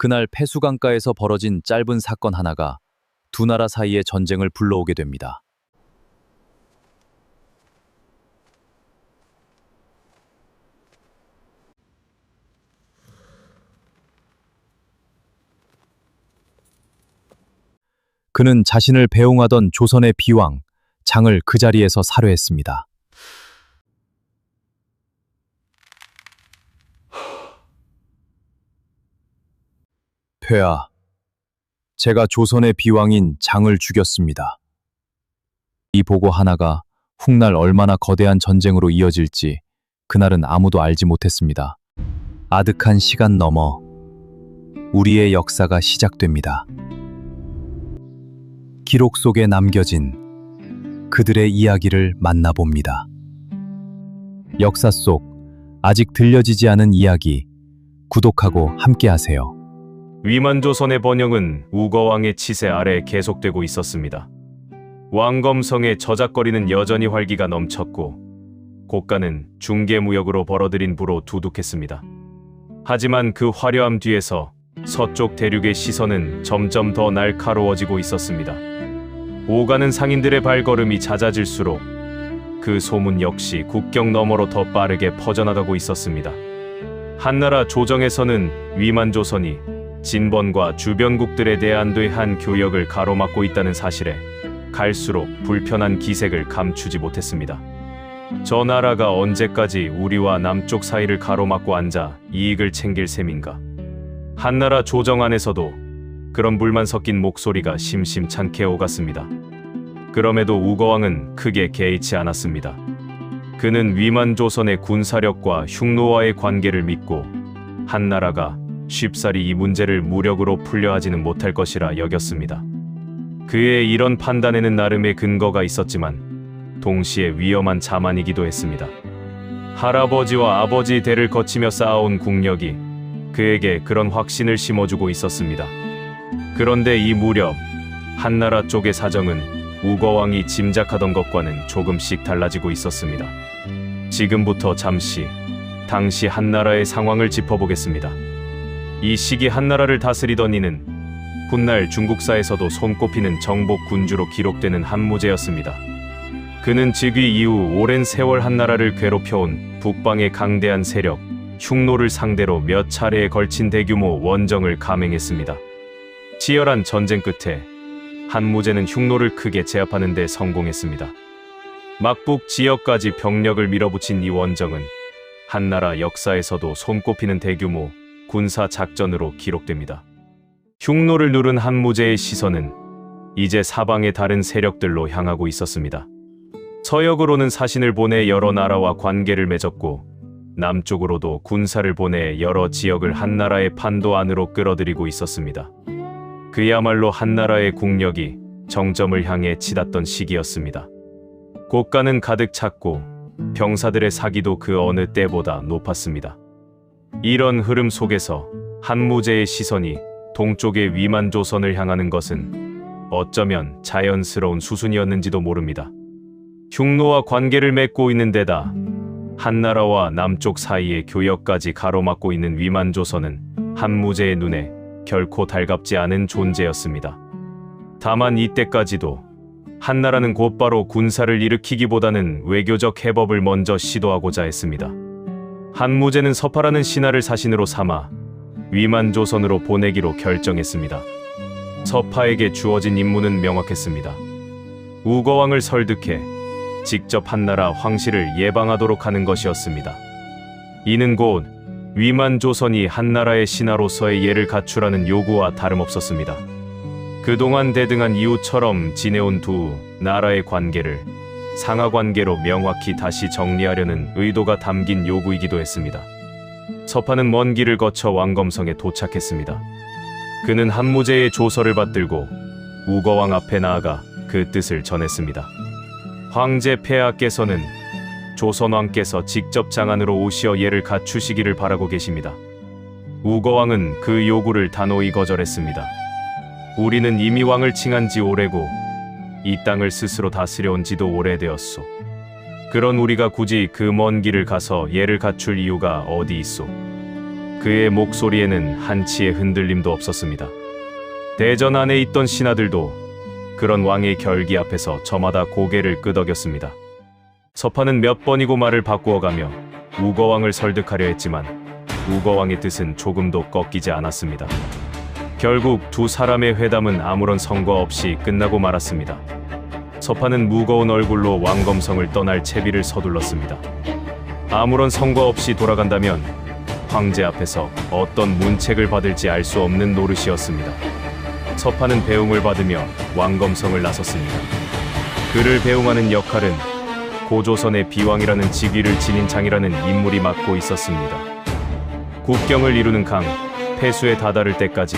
그날 폐수강가에서 벌어진 짧은 사건 하나가 두 나라 사이의 전쟁을 불러오게 됩니다. 그는 자신을 배웅하던 조선의 비왕, 장을 그 자리에서 살해했습니다. 폐하, 제가 조선의 비왕인 장을 죽였습니다. 이 보고 하나가 훗날 얼마나 거대한 전쟁으로 이어질지 그날은 아무도 알지 못했습니다. 아득한 시간 넘어 우리의 역사가 시작됩니다. 기록 속에 남겨진 그들의 이야기를 만나봅니다. 역사 속 아직 들려지지 않은 이야기, 구독하고 함께하세요. 위만조선의 번영은 우거왕의 치세 아래 계속되고 있었습니다. 왕검성의 저작거리는 여전히 활기가 넘쳤고 고가는 중개무역으로 벌어들인 부로 두둑했습니다. 하지만 그 화려함 뒤에서 서쪽 대륙의 시선은 점점 더 날카로워지고 있었습니다. 오가는 상인들의 발걸음이 잦아질수록 그 소문 역시 국경 너머로 더 빠르게 퍼져나가고 있었습니다. 한나라 조정에서는 위만조선이 진번과 주변국들에 대한 한 교역을 가로막고 있다는 사실에 갈수록 불편한 기색을 감추지 못했습니다. 저 나라가 언제까지 우리와 남쪽 사이를 가로막고 앉아 이익을 챙길 셈인가? 한나라 조정 안에서도 그런 불만 섞인 목소리가 심심찮게 오갔습니다. 그럼에도 우거왕은 크게 개의치 않았습니다. 그는 위만조선의 군사력과 흉노와의 관계를 믿고 한나라가 쉽사리 이 문제를 무력으로 풀려 하지는 못할 것이라 여겼습니다. 그의 이런 판단에는 나름의 근거가 있었지만 동시에 위험한 자만이기도 했습니다. 할아버지와 아버지 대를 거치며 쌓아온 국력이 그에게 그런 확신을 심어주고 있었습니다. 그런데 이 무렵 한나라 쪽의 사정은 우거왕이 짐작하던 것과는 조금씩 달라지고 있었습니다. 지금부터 잠시 당시 한나라의 상황을 짚어보겠습니다. 이 시기 한나라를 다스리던 이는 훗날 중국사에서도 손꼽히는 정복 군주로 기록되는 한무제였습니다. 그는 즉위 이후 오랜 세월 한나라를 괴롭혀온 북방의 강대한 세력 흉노를 상대로 몇 차례에 걸친 대규모 원정을 감행했습니다. 치열한 전쟁 끝에 한무제는 흉노를 크게 제압하는 데 성공했습니다. 막북 지역까지 병력을 밀어붙인 이 원정은 한나라 역사에서도 손꼽히는 대규모 군사 작전으로 기록됩니다. 흉노를 누른 한무제의 시선은 이제 사방의 다른 세력들로 향하고 있었습니다. 서역으로는 사신을 보내 여러 나라와 관계를 맺었고 남쪽으로도 군사를 보내 여러 지역을 한나라의 판도 안으로 끌어들이고 있었습니다. 그야말로 한나라의 국력이 정점을 향해 치닫던 시기였습니다. 곡간은 가득 찼고 병사들의 사기도 그 어느 때보다 높았습니다. 이런 흐름 속에서 한무제의 시선이 동쪽의 위만조선을 향하는 것은 어쩌면 자연스러운 수순이었는지도 모릅니다. 흉노와 관계를 맺고 있는 데다 한나라와 남쪽 사이의 교역까지 가로막고 있는 위만조선은 한무제의 눈에 결코 달갑지 않은 존재였습니다. 다만 이때까지도 한나라는 곧바로 군사를 일으키기보다는 외교적 해법을 먼저 시도하고자 했습니다. 한무제는 서파라는 신하를 사신으로 삼아 위만조선으로 보내기로 결정했습니다. 서파에게 주어진 임무는 명확했습니다. 우거왕을 설득해 직접 한나라 황실을 예방하도록 하는 것이었습니다. 이는 곧 위만조선이 한나라의 신하로서의 예를 갖추라는 요구와 다름없었습니다. 그동안 대등한 이웃처럼 지내온 두 나라의 관계를 상하관계로 명확히 다시 정리하려는 의도가 담긴 요구이기도 했습니다. 서파는 먼 길을 거쳐 왕검성에 도착했습니다. 그는 한무제의 조서를 받들고 우거왕 앞에 나아가 그 뜻을 전했습니다. 황제 폐하께서는 조선왕께서 직접 장안으로 오시어 예를 갖추시기를 바라고 계십니다. 우거왕은 그 요구를 단호히 거절했습니다. 우리는 이미 왕을 칭한 지 오래고 이 땅을 스스로 다스려온 지도 오래되었소. 그런 우리가 굳이 그 먼 길을 가서 예를 갖출 이유가 어디 있소? 그의 목소리에는 한치의 흔들림도 없었습니다. 대전 안에 있던 신하들도 그런 왕의 결기 앞에서 저마다 고개를 끄덕였습니다. 서파는 몇 번이고 말을 바꾸어가며 우거왕을 설득하려 했지만 우거왕의 뜻은 조금도 꺾이지 않았습니다. 결국 두 사람의 회담은 아무런 성과 없이 끝나고 말았습니다. 서파는 무거운 얼굴로 왕검성을 떠날 채비를 서둘렀습니다. 아무런 성과 없이 돌아간다면 황제 앞에서 어떤 문책을 받을지 알 수 없는 노릇이었습니다. 서파는 배웅을 받으며 왕검성을 나섰습니다. 그를 배웅하는 역할은 고조선의 비왕이라는 직위를 지닌 장이라는 인물이 맡고 있었습니다. 국경을 이루는 강, 폐수에 다다를 때까지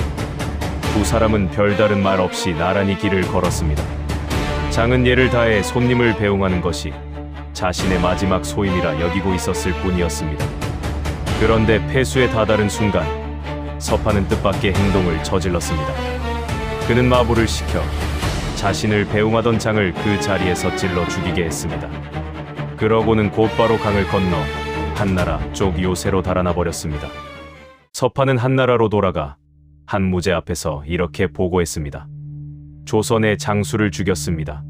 두 사람은 별다른 말 없이 나란히 길을 걸었습니다. 장은 예를 다해 손님을 배웅하는 것이 자신의 마지막 소임이라 여기고 있었을 뿐이었습니다. 그런데 폐수에 다다른 순간 서파는 뜻밖의 행동을 저질렀습니다. 그는 마부를 시켜 자신을 배웅하던 장을 그 자리에서 찔러 죽이게 했습니다. 그러고는 곧바로 강을 건너 한나라 쪽 요새로 달아나 버렸습니다. 서파는 한나라로 돌아가 한무제 앞에서 이렇게 보고했습니다. 조선의 장수를 죽였습니다.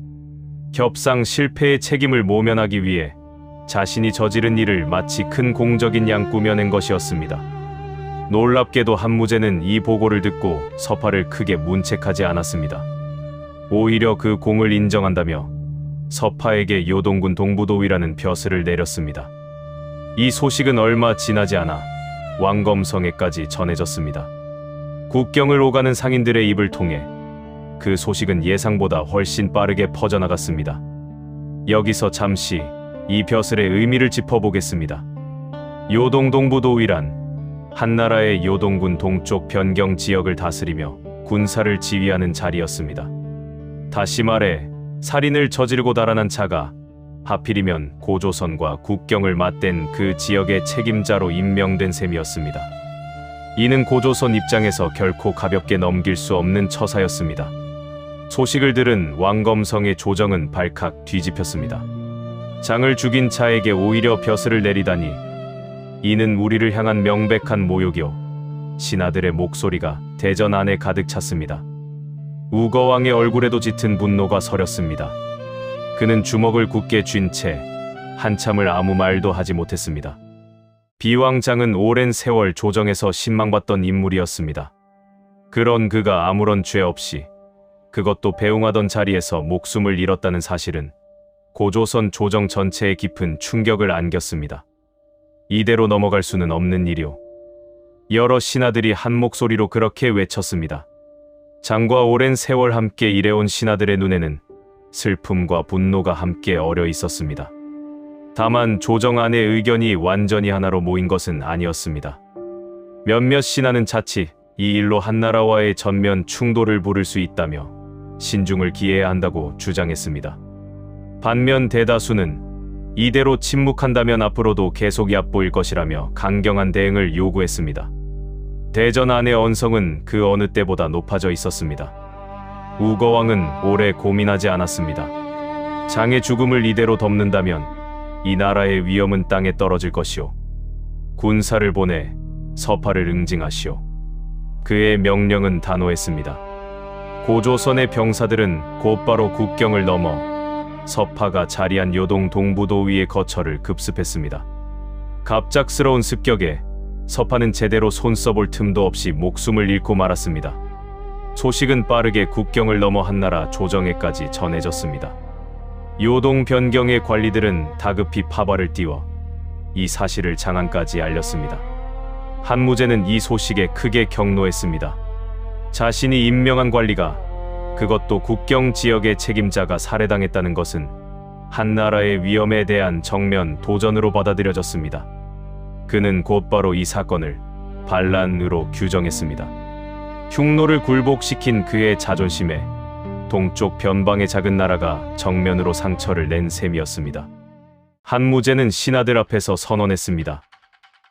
협상 실패의 책임을 모면하기 위해 자신이 저지른 일을 마치 큰 공적인 양 꾸며낸 것이었습니다. 놀랍게도 한무제는 이 보고를 듣고 서파를 크게 문책하지 않았습니다. 오히려 그 공을 인정한다며 서파에게 요동군 동부도위라는 벼슬을 내렸습니다. 이 소식은 얼마 지나지 않아 왕검성에까지 전해졌습니다. 국경을 오가는 상인들의 입을 통해 그 소식은 예상보다 훨씬 빠르게 퍼져나갔습니다. 여기서 잠시 이 벼슬의 의미를 짚어보겠습니다. 요동 동부도위란 한나라의 요동군 동쪽 변경 지역을 다스리며 군사를 지휘하는 자리였습니다. 다시 말해 살인을 저지르고 달아난 자가 하필이면 고조선과 국경을 맞댄 그 지역의 책임자로 임명된 셈이었습니다. 이는 고조선 입장에서 결코 가볍게 넘길 수 없는 처사였습니다. 소식을 들은 왕검성의 조정은 발칵 뒤집혔습니다. 장을 죽인 자에게 오히려 벼슬을 내리다니 이는 우리를 향한 명백한 모욕이요. 신하들의 목소리가 대전 안에 가득 찼습니다. 우거왕의 얼굴에도 짙은 분노가 서렸습니다. 그는 주먹을 굳게 쥔 채 한참을 아무 말도 하지 못했습니다. 비왕장은 오랜 세월 조정에서 신망받던 인물이었습니다. 그런 그가 아무런 죄 없이 그것도 배웅하던 자리에서 목숨을 잃었다는 사실은 고조선 조정 전체에 깊은 충격을 안겼습니다. 이대로 넘어갈 수는 없는 일이오. 여러 신하들이 한 목소리로 그렇게 외쳤습니다. 장과 오랜 세월 함께 일해온 신하들의 눈에는 슬픔과 분노가 함께 어려 있었습니다. 다만 조정 안의 의견이 완전히 하나로 모인 것은 아니었습니다. 몇몇 신하는 자칫 이 일로 한나라와의 전면 충돌을 부를 수 있다며 신중을 기해야 한다고 주장했습니다. 반면 대다수는 이대로 침묵한다면 앞으로도 계속 얕보일 것이라며 강경한 대응을 요구했습니다. 대전 안의 언성은 그 어느 때보다 높아져 있었습니다. 우거왕은 오래 고민하지 않았습니다. 장의 죽음을 이대로 덮는다면 이 나라의 위엄은 땅에 떨어질 것이오. 군사를 보내 서파를 응징하시오. 그의 명령은 단호했습니다. 고조선의 병사들은 곧바로 국경을 넘어 서파가 자리한 요동 동부도위의 거처를 급습했습니다. 갑작스러운 습격에 서파는 제대로 손 써볼 틈도 없이 목숨을 잃고 말았습니다. 소식은 빠르게 국경을 넘어 한나라 조정에까지 전해졌습니다. 요동 변경의 관리들은 다급히 파발을 띄워 이 사실을 장안까지 알렸습니다. 한무제는 이 소식에 크게 격노했습니다. 자신이 임명한 관리가, 그것도 국경 지역의 책임자가 살해당했다는 것은 한나라의 위험에 대한 정면 도전으로 받아들여졌습니다. 그는 곧바로 이 사건을 반란으로 규정했습니다. 흉노를 굴복시킨 그의 자존심에 동쪽 변방의 작은 나라가 정면으로 상처를 낸 셈이었습니다. 한무제는 신하들 앞에서 선언했습니다.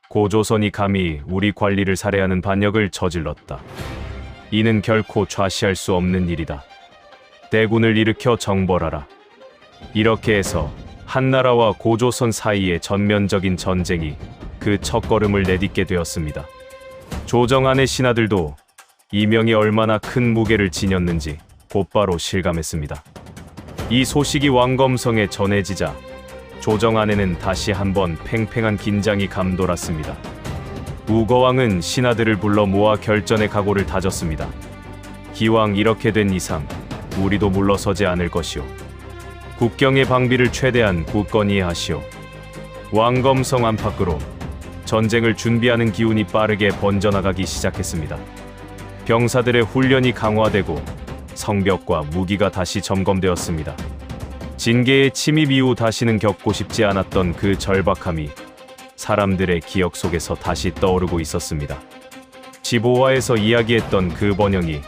고조선이 감히 우리 관리를 살해하는 반역을 저질렀다. 이는 결코 좌시할 수 없는 일이다. 대군을 일으켜 정벌하라. 이렇게 해서 한나라와 고조선 사이의 전면적인 전쟁이 그 첫걸음을 내딛게 되었습니다. 조정 안의 신하들도 이명이 얼마나 큰 무게를 지녔는지 곧바로 실감했습니다. 이 소식이 왕검성에 전해지자 조정 안에는 다시 한번 팽팽한 긴장이 감돌았습니다. 우거왕은 신하들을 불러 모아 결전의 각오를 다졌습니다. 기왕 이렇게 된 이상 우리도 물러서지 않을 것이오. 국경의 방비를 최대한 굳건히 하시오. 왕검성 안팎으로 전쟁을 준비하는 기운이 빠르게 번져나가기 시작했습니다. 병사들의 훈련이 강화되고 성벽과 무기가 다시 점검되었습니다. 진계의 침입 이후 다시는 겪고 싶지 않았던 그 절박함이 사람들의 기억 속에서 다시 떠오르고 있었습니다. 15화에서 이야기했던 그 번영이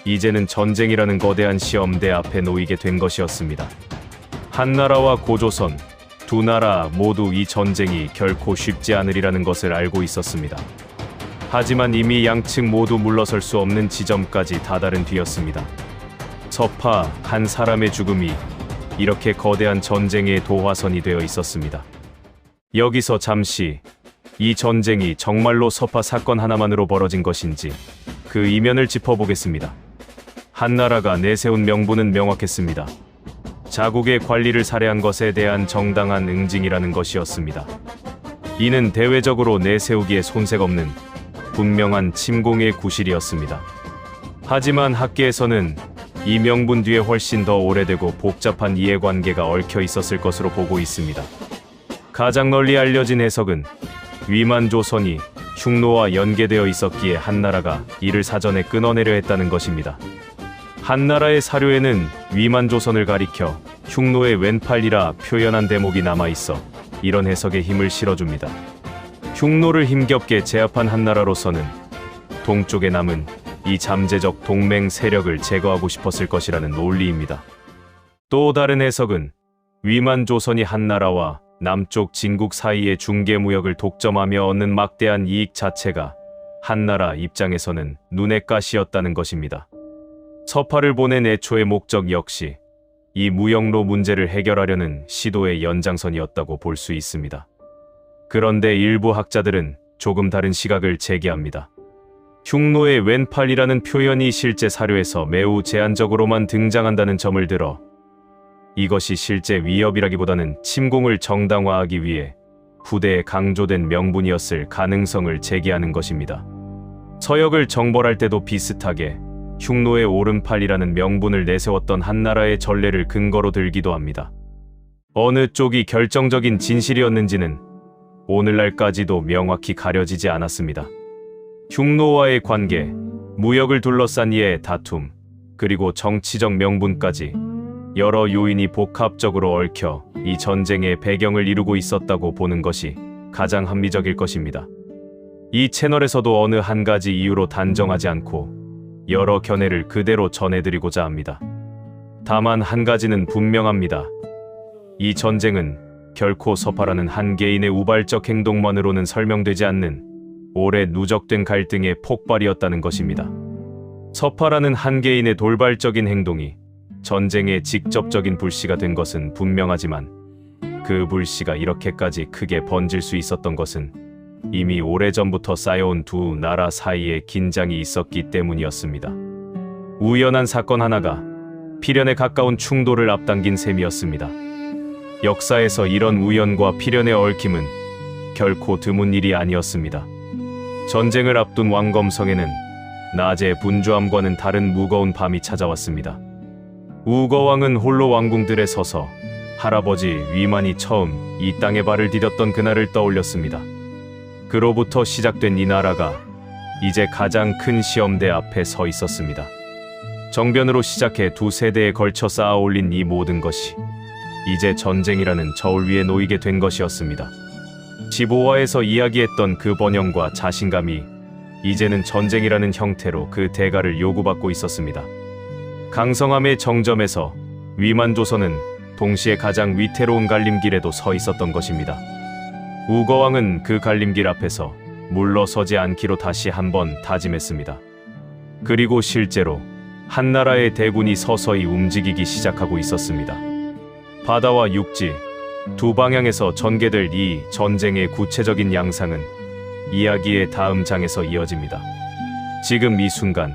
이제는 전쟁이라는 거대한 시험대 앞에 놓이게 된 것이었습니다. 한나라와 고조선 두 나라 모두 이 전쟁이 결코 쉽지 않으리라는 것을 알고 있었습니다. 하지만 이미 양측 모두 물러설 수 없는 지점까지 다다른 뒤였습니다. 서파 한 사람의 죽음이 이렇게 거대한 전쟁의 도화선이 되어 있었습니다. 여기서 잠시 이 전쟁이 정말로 서파 사건 하나만으로 벌어진 것인지 그 이면을 짚어보겠습니다. 한나라가 내세운 명분은 명확했습니다. 자국의 관리를 살해한 것에 대한 정당한 응징이라는 것이었습니다. 이는 대외적으로 내세우기에 손색 없는 분명한 침공의 구실이었습니다. 하지만 학계에서는 이 명분 뒤에 훨씬 더 오래되고 복잡한 이해관계가 얽혀 있었을 것으로 보고 있습니다. 가장 널리 알려진 해석은 위만조선이 흉노와 연계되어 있었기에 한나라가 이를 사전에 끊어내려 했다는 것입니다. 한나라의 사료에는 위만조선을 가리켜 흉노의 왼팔이라 표현한 대목이 남아있어 이런 해석에 힘을 실어줍니다. 흉노를 힘겹게 제압한 한나라로서는 동쪽에 남은 이 잠재적 동맹 세력을 제거하고 싶었을 것이라는 논리입니다. 또 다른 해석은 위만조선이 한나라와 남쪽 진국 사이의 중개무역을 독점하며 얻는 막대한 이익 자체가 한나라 입장에서는 눈의 가시였다는 것입니다. 서파를 보낸 애초의 목적 역시 이 무역로 문제를 해결하려는 시도의 연장선이었다고 볼 수 있습니다. 그런데 일부 학자들은 조금 다른 시각을 제기합니다. 흉노의 왼팔이라는 표현이 실제 사료에서 매우 제한적으로만 등장한다는 점을 들어 이것이 실제 위협이라기보다는 침공을 정당화하기 위해 후대에 강조된 명분이었을 가능성을 제기하는 것입니다. 서역을 정벌할 때도 비슷하게 흉노의 오른팔이라는 명분을 내세웠던 한나라의 전례를 근거로 들기도 합니다. 어느 쪽이 결정적인 진실이었는지는 오늘날까지도 명확히 가려지지 않았습니다. 흉노와의 관계, 무역을 둘러싼 이의 다툼, 그리고 정치적 명분까지 여러 요인이 복합적으로 얽혀 이 전쟁의 배경을 이루고 있었다고 보는 것이 가장 합리적일 것입니다. 이 채널에서도 어느 한 가지 이유로 단정하지 않고 여러 견해를 그대로 전해드리고자 합니다. 다만 한 가지는 분명합니다. 이 전쟁은 결코 서파라는 한 개인의 우발적 행동만으로는 설명되지 않는 오래 누적된 갈등의 폭발이었다는 것입니다. 서파라는 한 개인의 돌발적인 행동이 전쟁의 직접적인 불씨가 된 것은 분명하지만 그 불씨가 이렇게까지 크게 번질 수 있었던 것은 이미 오래전부터 쌓여온 두 나라 사이에 긴장이 있었기 때문이었습니다. 우연한 사건 하나가 필연에 가까운 충돌을 앞당긴 셈이었습니다. 역사에서 이런 우연과 필연의 얽힘은 결코 드문 일이 아니었습니다. 전쟁을 앞둔 왕검성에는 낮의 분주함과는 다른 무거운 밤이 찾아왔습니다. 우거왕은 홀로 왕궁들에 서서 할아버지 위만이 처음 이 땅에 발을 디뎠던 그날을 떠올렸습니다. 그로부터 시작된 이 나라가 이제 가장 큰 시험대 앞에 서 있었습니다. 정변으로 시작해 두 세대에 걸쳐 쌓아 올린 이 모든 것이 이제 전쟁이라는 저울 위에 놓이게 된 것이었습니다. 15화에서 이야기했던 그 번영과 자신감이 이제는 전쟁이라는 형태로 그 대가를 요구받고 있었습니다. 강성함의 정점에서 위만조선은 동시에 가장 위태로운 갈림길에도 서 있었던 것입니다. 우거왕은 그 갈림길 앞에서 물러서지 않기로 다시 한번 다짐했습니다. 그리고 실제로 한나라의 대군이 서서히 움직이기 시작하고 있었습니다. 바다와 육지, 두 방향에서 전개될 이 전쟁의 구체적인 양상은 이야기의 다음 장에서 이어집니다. 지금 이 순간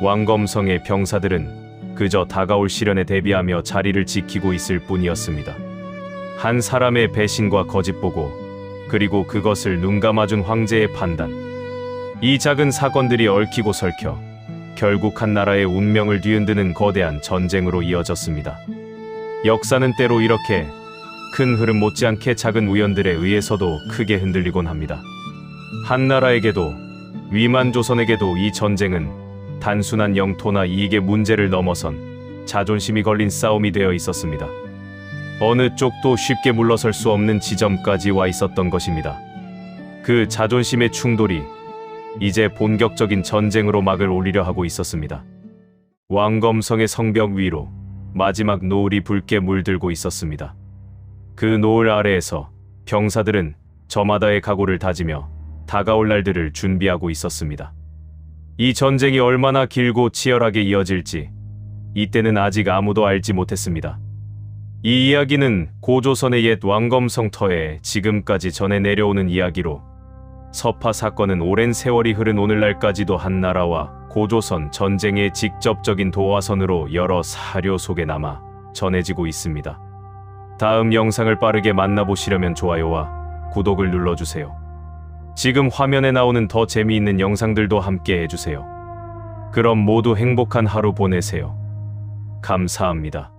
왕검성의 병사들은 그저 다가올 시련에 대비하며 자리를 지키고 있을 뿐이었습니다. 한 사람의 배신과 거짓보고, 그리고 그것을 눈감아준 황제의 판단. 이 작은 사건들이 얽히고 설켜 결국 한 나라의 운명을 뒤흔드는 거대한 전쟁으로 이어졌습니다. 역사는 때로 이렇게 큰 흐름 못지않게 작은 우연들에 의해서도 크게 흔들리곤 합니다. 한 나라에게도 위만 조선에게도 이 전쟁은 단순한 영토나 이익의 문제를 넘어선 자존심이 걸린 싸움이 되어 있었습니다. 어느 쪽도 쉽게 물러설 수 없는 지점까지 와 있었던 것입니다. 그 자존심의 충돌이 이제 본격적인 전쟁으로 막을 올리려 하고 있었습니다. 왕검성의 성벽 위로 마지막 노을이 붉게 물들고 있었습니다. 그 노을 아래에서 병사들은 저마다의 각오를 다지며 다가올 날들을 준비하고 있었습니다. 이 전쟁이 얼마나 길고 치열하게 이어질지 이때는 아직 아무도 알지 못했습니다. 이 이야기는 고조선의 옛 왕검성 터에 지금까지 전해 내려오는 이야기로, 서파 사건은 오랜 세월이 흐른 오늘날까지도 한나라와 고조선 전쟁의 직접적인 도화선으로 여러 사료 속에 남아 전해지고 있습니다. 다음 영상을 빠르게 만나보시려면 좋아요와 구독을 눌러주세요. 지금 화면에 나오는 더 재미있는 영상들도 함께 해주세요. 그럼 모두 행복한 하루 보내세요. 감사합니다.